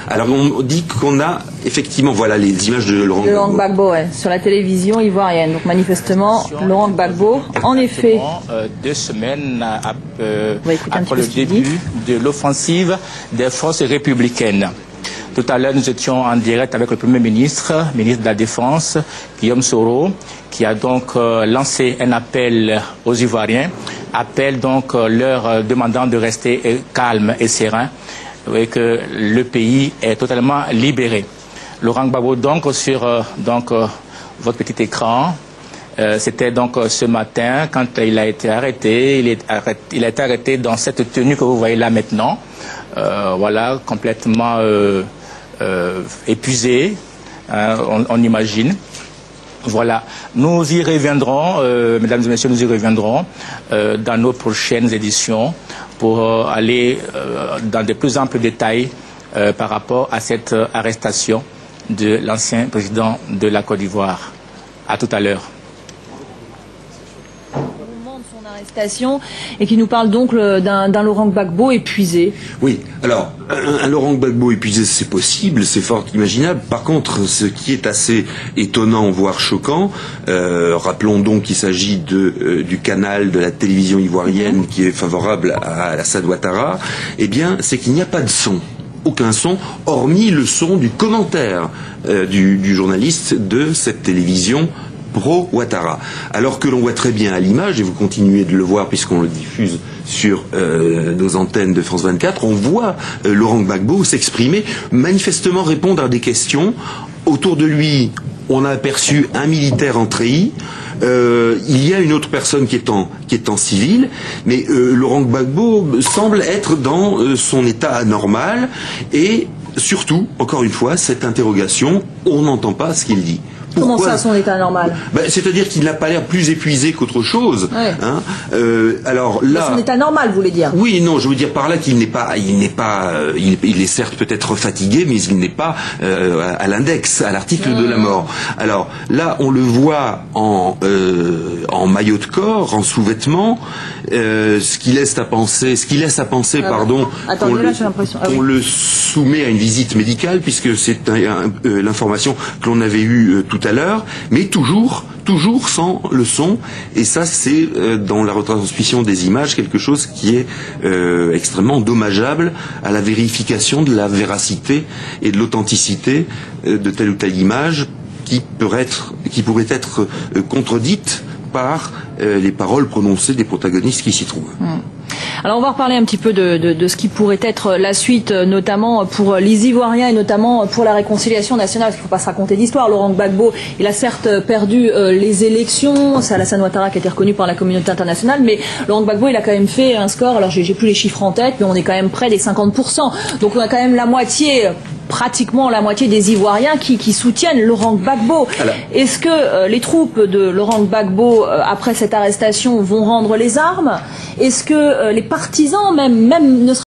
Alors on dit qu'on a effectivement, voilà les images de Laurent Gbagbo, ouais, sur la télévision ivoirienne. Donc manifestement, Laurent Gbagbo, en effet, 2 semaines après le début de l'offensive des forces républicaines. Tout à l'heure, nous étions en direct avec le Premier ministre, ministre de la Défense, Guillaume Soro, qui a donc lancé un appel aux Ivoiriens, appel donc leur demandant de rester calme et serein, et que le pays est totalement libéré. Laurent Gbagbo, donc, sur votre petit écran, c'était donc ce matin, quand il a été arrêté, il a été arrêté dans cette tenue que vous voyez là maintenant, voilà, complètement épuisé, on imagine. Voilà, nous y reviendrons, mesdames et messieurs, nous y reviendrons dans nos prochaines éditions pour aller dans de plus amples détails par rapport à cette arrestation de l'ancien président de la Côte d'Ivoire. À tout à l'heure. Et qui nous parle donc d'un Laurent Gbagbo épuisé. Oui, alors, un Laurent Gbagbo épuisé, c'est possible, c'est fort imaginable. Par contre, ce qui est assez étonnant, voire choquant, rappelons donc qu'il s'agit du canal de la télévision ivoirienne qui est favorable à Alassane Ouattara, eh bien, c'est qu'il n'y a pas de son. Aucun son, hormis le son du commentaire du journaliste de cette télévision pro-Ouattara. Alors que l'on voit très bien à l'image, et vous continuez de le voir puisqu'on le diffuse sur nos antennes de France 24, on voit Laurent Gbagbo s'exprimer, manifestement répondre à des questions. Autour de lui, on a aperçu un militaire en treillis. Il y a une autre personne qui est en civil, mais Laurent Gbagbo semble être dans son état anormal et surtout, encore une fois, cette interrogation, on n'entend pas ce qu'il dit. Pourquoi? Comment ça, son état normal? C'est-à-dire qu'il n'a pas l'air plus épuisé qu'autre chose. Ouais. Hein, alors là, son état normal, vous voulez dire? Oui, non, je veux dire par là qu'il n'est pas, il est certes peut-être fatigué, mais il n'est pas à l'index, à l'article de la mort. Alors là, on le voit en maillot de corps, en sous-vêtements, ce qui laisse à penser, pardon, qu'on le soumet à une visite médicale, puisque c'est l'information que l'on avait eue tout à l'heure, mais toujours sans le son, et ça c'est dans la retransmission des images quelque chose qui est extrêmement dommageable à la vérification de la véracité et de l'authenticité de telle ou telle image qui pourrait être contredite par les paroles prononcées des protagonistes qui s'y trouvent. Alors on va reparler un petit peu de ce qui pourrait être la suite, notamment pour les Ivoiriens et notamment pour la réconciliation nationale, parce qu'il ne faut pas se raconter d'histoire. Laurent Gbagbo, il a certes perdu les élections, c'est Alassane Ouattara qui a été reconnu par la communauté internationale, mais Laurent Gbagbo, il a quand même fait un score, alors j'ai plus les chiffres en tête, mais on est quand même près des 50%. Donc on a quand même pratiquement la moitié des Ivoiriens qui soutiennent Laurent Gbagbo. Est-ce que les troupes de Laurent Gbagbo, après cette arrestation, vont rendre les armes? Est-ce que les partisans, même ne